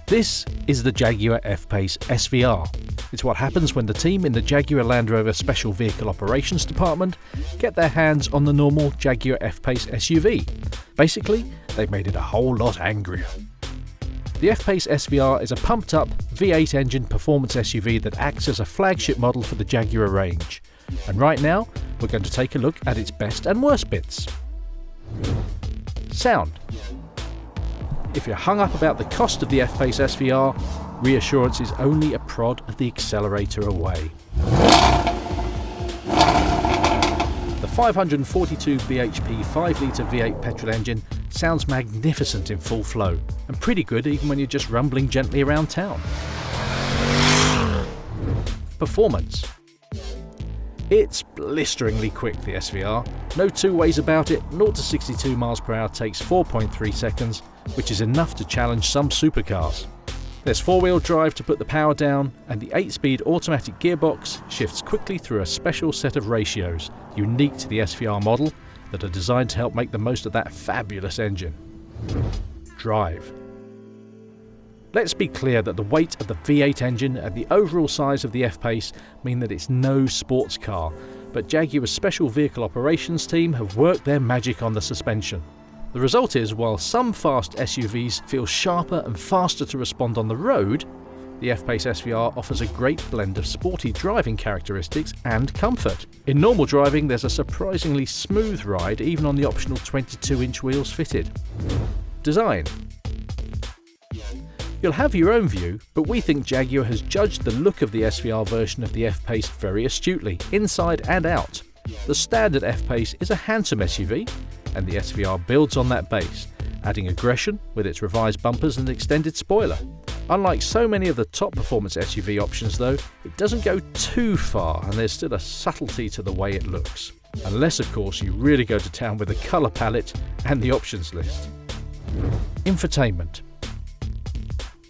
This is the Jaguar F-Pace SVR. It's what happens when the team in the Jaguar Land Rover Special Vehicle Operations Department get their hands on the normal Jaguar F-Pace SUV. Basically, they've made it a whole lot angrier. The F-Pace SVR is a pumped-up V8 engine performance SUV that acts as a flagship model for the Jaguar range. And right now, we're going to take a look at its best and worst bits. Sound. If you're hung up about the cost of the F-Pace SVR, reassurance is only a prod of the accelerator away. The 542 bhp 5-litre V8 petrol engine sounds magnificent in full flow, and pretty good even when you're just rumbling gently around town. Performance. It's blisteringly quick, the SVR. No two ways about it, 0 to 62 mph takes 4.3 seconds, which is enough to challenge some supercars. There's four-wheel drive to put the power down, and the 8-speed automatic gearbox shifts quickly through a special set of ratios, unique to the SVR model, that are designed to help make the most of that fabulous engine. Drive. Let's be clear that the weight of the V8 engine and the overall size of the F-Pace mean that it's no sports car, but Jaguar's Special Vehicle Operations team have worked their magic on the suspension. The result is, while some fast SUVs feel sharper and faster to respond on the road, the F-Pace SVR offers a great blend of sporty driving characteristics and comfort. In normal driving, there's a surprisingly smooth ride even on the optional 22-inch wheels fitted. Design. You'll have your own view, but we think Jaguar has judged the look of the SVR version of the F-Pace very astutely, inside and out. The standard F-Pace is a handsome SUV, and the SVR builds on that base, adding aggression with its revised bumpers and extended spoiler. Unlike so many of the top performance SUV options though, it doesn't go too far, and there's still a subtlety to the way it looks. Unless of course you really go to town with the colour palette and the options list. Infotainment.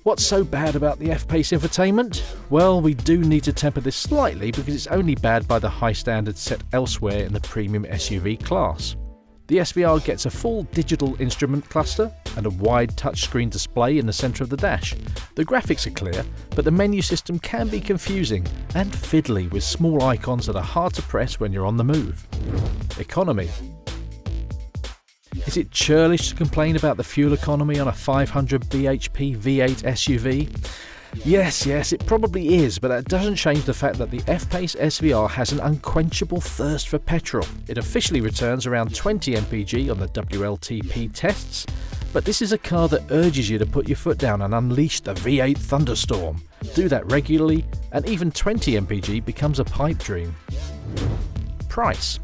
What's so bad about the F-Pace infotainment? Well, we do need to temper this slightly because it's only bad by the high standards set elsewhere in the premium SUV class. The SVR gets a full digital instrument cluster and a wide touchscreen display in the centre of the dash. The graphics are clear, but the menu system can be confusing and fiddly with small icons that are hard to press when you're on the move. Economy. Is it churlish to complain about the fuel economy on a 500 bhp V8 SUV? Yes, it probably is, but that doesn't change the fact that the F-Pace SVR has an unquenchable thirst for petrol. It officially returns around 20 mpg on the WLTP tests, but this is a car that urges you to put your foot down and unleash the V8 thunderstorm. Do that regularly, and even 20 mpg becomes a pipe dream. Price.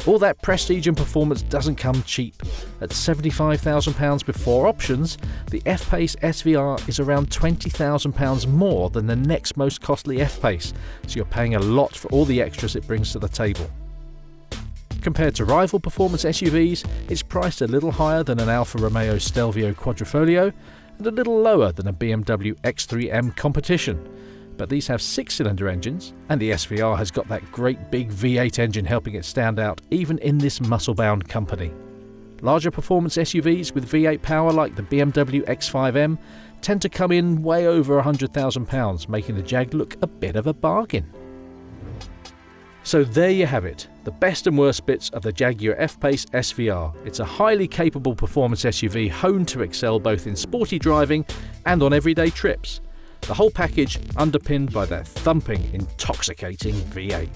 All that prestige and performance doesn't come cheap. At £75,000 before options, the F-Pace SVR is around £20,000 more than the next most costly F-Pace, so you're paying a lot for all the extras it brings to the table. Compared to rival performance SUVs, it's priced a little higher than an Alfa Romeo Stelvio Quadrifoglio and a little lower than a BMW X3M competition. But these have 6-cylinder engines, and the SVR has got that great big V8 engine helping it stand out even in this muscle-bound company. Larger performance SUVs with V8 power like the BMW X5M tend to come in way over £100,000, making the Jag look a bit of a bargain. So there you have it, the best and worst bits of the Jaguar F-Pace SVR. It's a highly capable performance SUV honed to excel both in sporty driving and on everyday trips. The whole package underpinned by that thumping, intoxicating V8.